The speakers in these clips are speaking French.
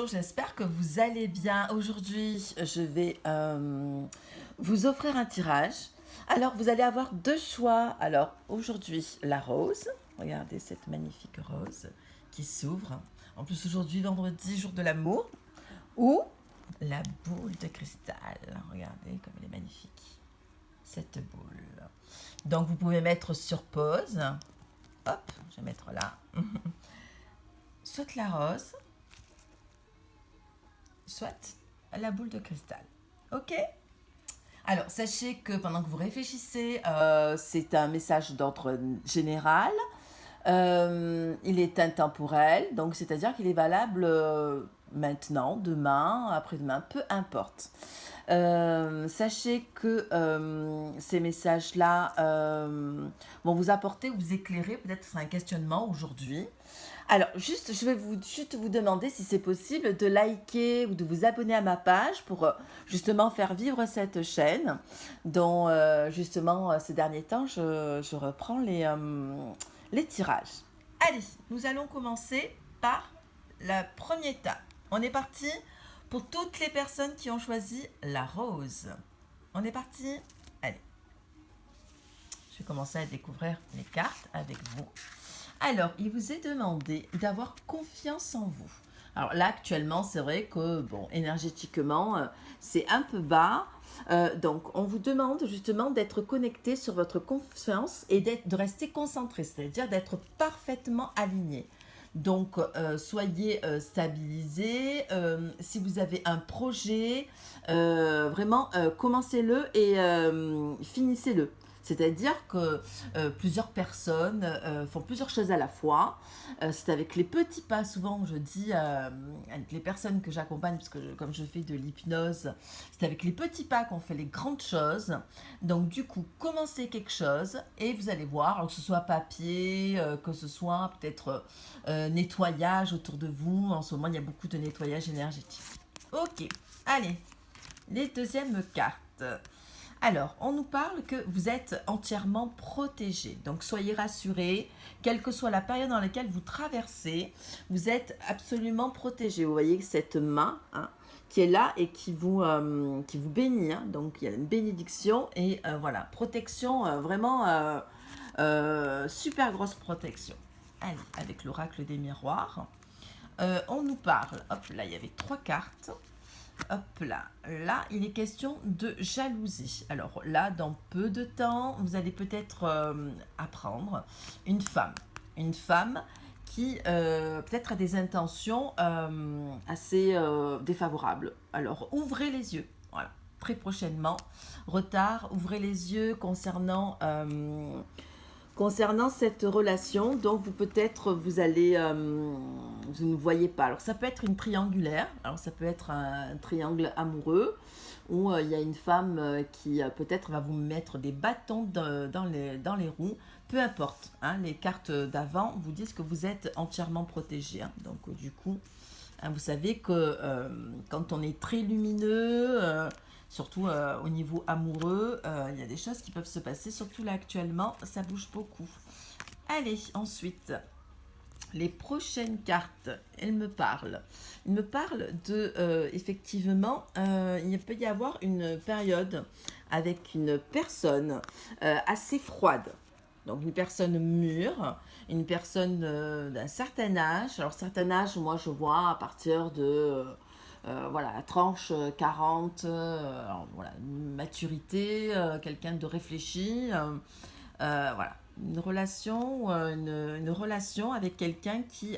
bonjour, j'espère que vous allez bien. Aujourd'hui, je vais vous offrir un tirage. Alors, vous allez avoir deux choix. Alors, aujourd'hui, la rose. Regardez cette magnifique rose qui s'ouvre. En plus, aujourd'hui, vendredi, jour de l'amour. Ou la boule de cristal. Regardez comme elle est magnifique, cette boule. Donc, vous pouvez mettre sur pause. Hop, je vais mettre là. Soit la rose, soit la boule de cristal. Ok. Alors, sachez que pendant que vous réfléchissez, c'est un message d'ordre général. Il est intemporel, donc c'est-à-dire qu'il est valable maintenant, demain, après-demain, peu importe. Sachez que ces messages-là vont vous apporter, vous éclairer peut-être sur un questionnement aujourd'hui. Alors, je vais juste vous demander si c'est possible de liker ou de vous abonner à ma page pour justement faire vivre cette chaîne dont justement ces derniers temps je reprends les tirages. Allez, nous allons commencer par la première étape. On est parti pour toutes les personnes qui ont choisi la rose. On est parti. Allez, je vais commencer à découvrir les cartes avec vous. Alors, il vous est demandé d'avoir confiance en vous. Alors là, actuellement, c'est vrai que, bon, énergétiquement, c'est un peu bas. Donc, on vous demande justement d'être connecté sur votre confiance et de rester concentré, c'est-à-dire d'être parfaitement aligné. Donc, soyez stabilisés. Si vous avez un projet, vraiment, commencez-le et finissez-le. C'est-à-dire que plusieurs personnes font plusieurs choses à la fois. C'est avec les petits pas, souvent je dis avec les personnes que j'accompagne, parce que comme je fais de l'hypnose, c'est avec les petits pas qu'on fait les grandes choses. Donc du coup, commencez quelque chose et vous allez voir, alors que ce soit papier, que ce soit peut-être nettoyage autour de vous. En ce moment, il y a beaucoup de nettoyage énergétique. Ok, allez, les deuxièmes cartes. Alors, on nous parle que vous êtes entièrement protégé. Donc, soyez rassurés, quelle que soit la période dans laquelle vous traversez, vous êtes absolument protégé. Vous voyez cette main qui est là et qui vous bénit. Donc, il y a une bénédiction et voilà, protection, vraiment super grosse protection. Allez, avec l'oracle des miroirs. On nous parle, hop là, il y avait 3 cartes. Hop là, là il est question de jalousie. Alors là, dans peu de temps, vous allez peut-être apprendre une femme qui peut-être a des intentions assez défavorables. Alors ouvrez les yeux, voilà, très prochainement, retard, ouvrez les yeux concernant cette relation. Donc vous peut-être vous allez vous ne voyez pas. Alors ça peut être une triangulaire, alors ça peut être un triangle amoureux où il y a une femme qui peut-être va vous mettre des bâtons dans les roues. Peu importe, les cartes d'avant vous disent que vous êtes entièrement protégé. Donc du coup, vous savez que quand on est très lumineux, surtout au niveau amoureux, il y a des choses qui peuvent se passer, surtout là actuellement, ça bouge beaucoup. Allez, ensuite, les prochaines cartes, elles me parlent. Ils me parlent de, effectivement, il peut y avoir une période avec une personne assez froide. Donc une personne mûre, une personne d'un certain âge. Alors certain âge, moi je vois à partir de voilà, la tranche 40, alors, voilà, une maturité, quelqu'un de réfléchi, voilà, une relation avec quelqu'un qui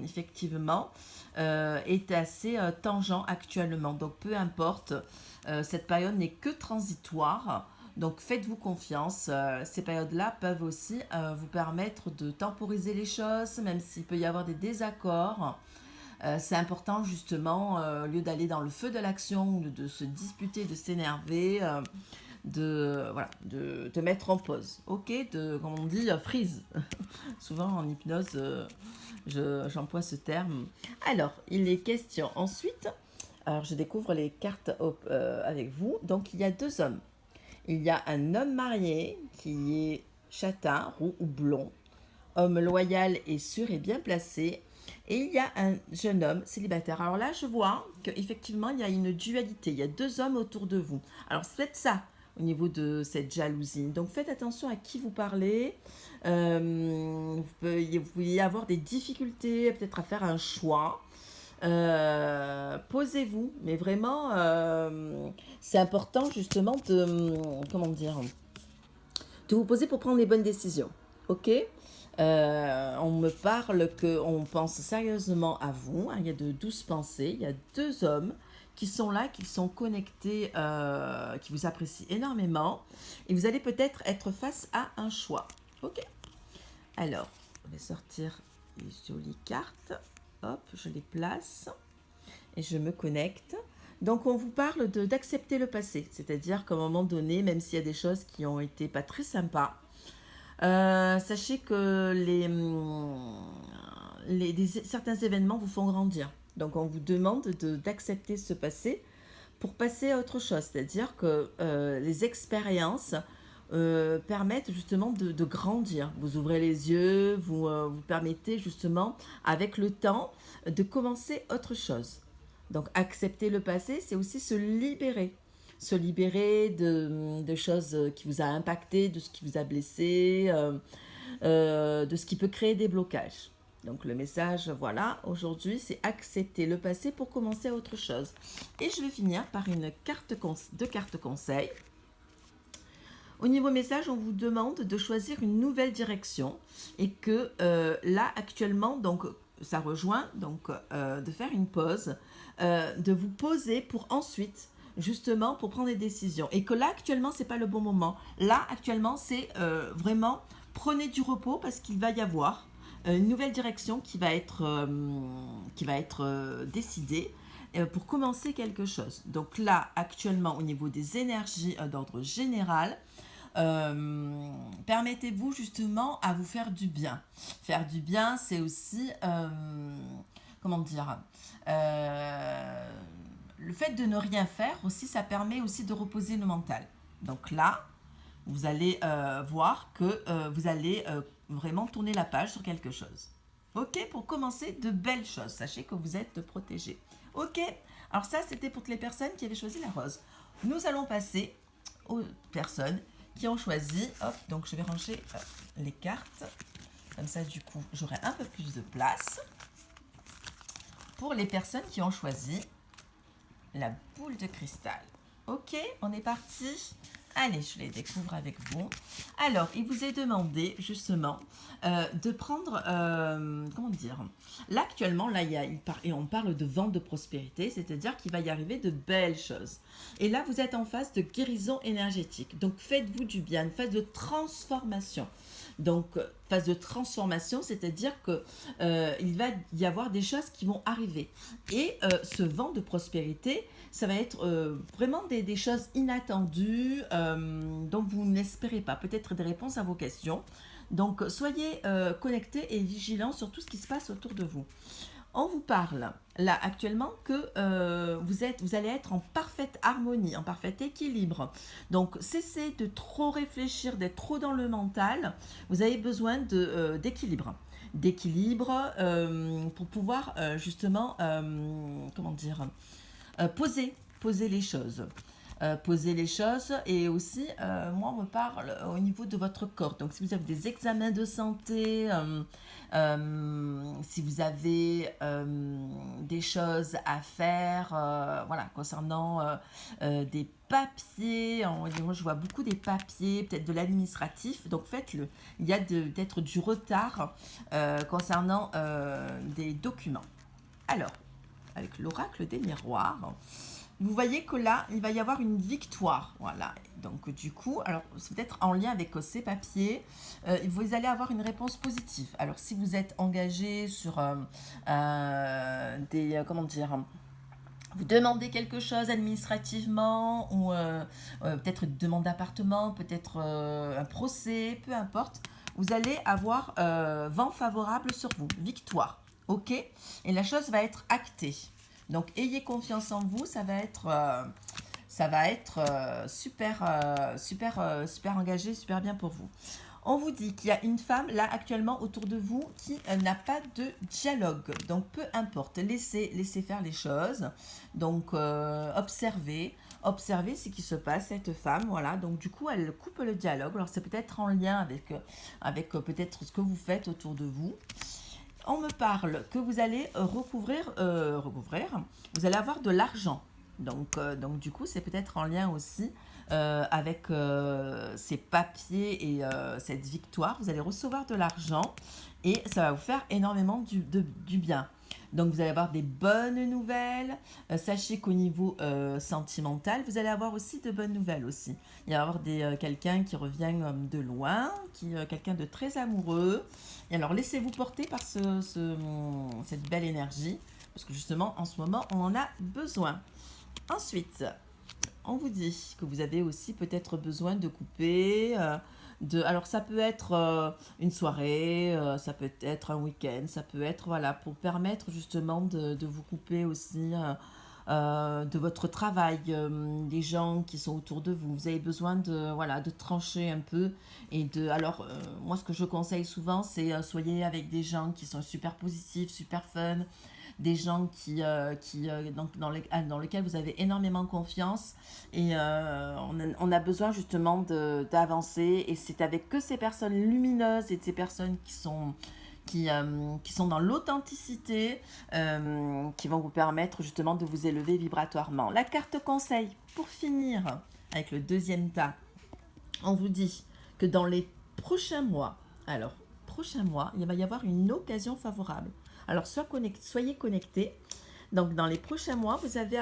effectivement est assez tangent actuellement. Donc peu importe, cette période n'est que transitoire. Donc faites-vous confiance, ces périodes-là peuvent aussi vous permettre de temporiser les choses, même s'il peut y avoir des désaccords. C'est important justement, au lieu d'aller dans le feu de l'action, de se disputer, de s'énerver, de te mettre en pause. Ok, comme on dit, freeze. Souvent en hypnose, j'emploie ce terme. Alors, il est question ensuite, alors je découvre les cartes avec vous. Donc il y a 2 hommes. Il y a un homme marié qui est châtain, roux ou blond, homme loyal et sûr et bien placé. Et il y a un jeune homme célibataire. Alors là, je vois qu'effectivement, il y a une dualité. Il y a deux hommes autour de vous. Alors, c'est peut-être ça au niveau de cette jalousie. Donc, faites attention à qui vous parlez. Vous pouvez y avoir des difficultés, peut-être à faire un choix. Posez-vous, mais vraiment, c'est important justement de, comment dire, de vous poser pour prendre les bonnes décisions. Ok. On me parle qu'on pense sérieusement à vous. Hein, il y a de douces pensées. Il y a deux hommes qui sont là, qui sont connectés, qui vous apprécient énormément. Et vous allez peut-être être face à un choix. Ok. Alors, je vais sortir les jolies cartes. Hop, je les place et je me connecte. Donc, on vous parle d'accepter le passé. C'est-à-dire qu'à un moment donné, même s'il y a des choses qui ont été pas très sympas, sachez que certains événements vous font grandir. Donc, on vous demande d'accepter ce passé pour passer à autre chose. C'est-à-dire que les expériences permettent justement de grandir. Vous ouvrez les yeux, vous permettez justement, avec le temps, de commencer autre chose. Donc, accepter le passé, c'est aussi se libérer. Se libérer de choses qui vous a impacté, de ce qui vous a blessé, de ce qui peut créer des blocages. Donc le message, voilà, aujourd'hui, c'est accepter le passé pour commencer à autre chose. Et je vais finir par deux cartes conseils. Au niveau message, on vous demande de choisir une nouvelle direction et que là, actuellement, donc ça rejoint donc de faire une pause, de vous poser pour ensuite justement pour prendre des décisions. Et que là, actuellement, c'est pas le bon moment. Là, actuellement, c'est vraiment prenez du repos parce qu'il va y avoir une nouvelle direction qui va être décidée pour commencer quelque chose. Donc là, actuellement, au niveau des énergies d'ordre général, permettez-vous justement à vous faire du bien. Faire du bien, c'est aussi, comment dire, le fait de ne rien faire aussi, ça permet aussi de reposer le mental. Donc là, vous allez voir que vous allez vraiment tourner la page sur quelque chose. Ok, pour commencer, de belles choses. Sachez que vous êtes protégés. Ok, alors ça, c'était pour les personnes qui avaient choisi la rose. Nous allons passer aux personnes qui ont choisi. Hop, donc je vais ranger les cartes. Comme ça, du coup, j'aurai un peu plus de place. Pour les personnes qui ont choisi la boule de cristal. Ok, on est parti. Allez, je les découvre avec vous. Alors, il vous est demandé justement de prendre, comment dire, là actuellement, là, on parle de vent de prospérité, c'est-à-dire qu'il va y arriver de belles choses. Et là, vous êtes en phase de guérison énergétique. Donc, faites-vous du bien, une phase de transformation. Donc, phase de transformation, c'est-à-dire que il va y avoir des choses qui vont arriver. Et ce vent de prospérité, ça va être vraiment des choses inattendues dont vous n'espérez pas. Peut-être des réponses à vos questions. Donc, soyez connectés et vigilants sur tout ce qui se passe autour de vous. On vous parle là actuellement que vous allez être en parfaite harmonie, en parfait équilibre. Donc cessez de trop réfléchir, d'être trop dans le mental. Vous avez besoin d'équilibre. D'équilibre pour pouvoir justement, comment dire, poser les choses. Poser les choses et aussi, moi on me parle au niveau de votre corps. Donc si vous avez des examens de santé, si vous avez des choses à faire, voilà, concernant des papiers, moi je vois beaucoup des papiers, peut-être de l'administratif, donc faites-le. Il y a peut-être du retard concernant des documents. Alors, avec l'oracle des miroirs, vous voyez que là, il va y avoir une victoire. Voilà. Donc, du coup, alors, c'est peut-être en lien avec ces papiers, vous allez avoir une réponse positive. Alors, si vous êtes engagé sur comment dire, vous demandez quelque chose administrativement ou peut-être une demande d'appartement, peut-être un procès, peu importe, vous allez avoir vent favorable sur vous, victoire. Ok? Et la chose va être actée. Donc, ayez confiance en vous, ça va être super engagé, super bien pour vous. On vous dit qu'il y a une femme là actuellement autour de vous qui n'a pas de dialogue. Donc peu importe, laissez faire les choses. Donc observez ce qui se passe, cette femme, voilà. Donc du coup, elle coupe le dialogue. Alors c'est peut-être en lien avec peut-être ce que vous faites autour de vous. On me parle que vous allez recouvrir, vous allez avoir de l'argent. Donc du coup, c'est peut-être en lien aussi avec ces papiers et cette victoire. Vous allez recevoir de l'argent et ça va vous faire énormément du bien. Donc vous allez avoir des bonnes nouvelles. Sachez qu'au niveau sentimental, vous allez avoir aussi de bonnes nouvelles aussi. Il va y avoir quelqu'un qui revient de loin, quelqu'un de très amoureux. Et alors laissez-vous porter par cette belle énergie, parce que justement en ce moment on en a besoin. Ensuite, on vous dit que vous avez aussi peut-être besoin de couper. Alors ça peut être une soirée, ça peut être un week-end, ça peut être voilà pour permettre justement de vous couper aussi de votre travail, des gens qui sont autour de vous. Vous avez besoin de trancher un peu alors moi ce que je conseille souvent c'est soyez avec des gens qui sont super positifs, super fun, des gens dans lesquels vous avez énormément confiance et on a besoin justement d'avancer et c'est avec que ces personnes lumineuses et ces personnes qui sont dans l'authenticité, qui vont vous permettre justement de vous élever vibratoirement. La carte conseil, pour finir avec le deuxième tas, on vous dit que dans les prochains mois, il va y avoir une occasion favorable. Alors, soyez connectés. Donc, dans les prochains mois, vous allez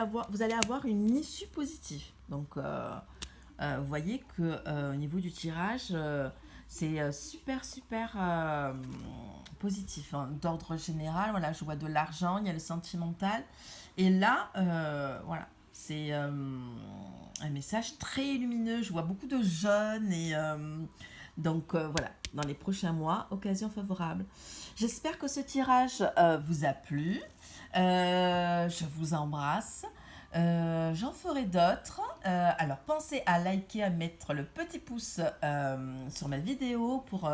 avoir une issue positive. Donc, vous voyez que au niveau du tirage, c'est super positif. Hein. D'ordre général, voilà, je vois de l'argent, il y a le sentimental. Et là, voilà, c'est un message très lumineux. Je vois beaucoup de jeunes et donc voilà, dans les prochains mois, occasion favorable. J'espère que ce tirage vous a plu. Je vous embrasse. J'en ferai d'autres. Alors pensez à liker, à mettre le petit pouce sur ma vidéo pour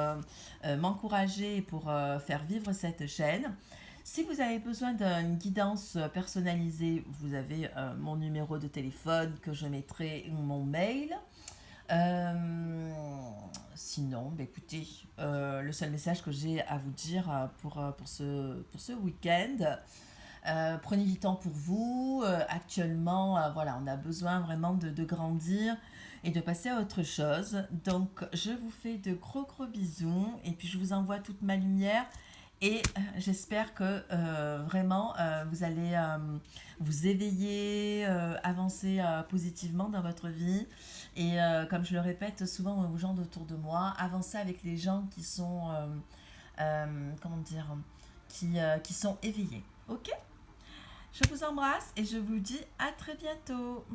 m'encourager et pour faire vivre cette chaîne. Si vous avez besoin d'une guidance personnalisée, vous avez mon numéro de téléphone que je mettrai ou mon mail. Sinon, bah, écoutez, le seul message que j'ai à vous dire pour ce week-end, prenez du temps pour vous. Actuellement, voilà, on a besoin vraiment de grandir et de passer à autre chose. Donc, je vous fais de gros bisous et puis je vous envoie toute ma lumière. Et j'espère que vraiment vous allez vous éveiller, avancer positivement dans votre vie. Et comme je le répète souvent aux gens autour de moi, avancer avec les gens qui sont, comment dire, qui sont éveillés. Ok? Je vous embrasse et je vous dis à très bientôt.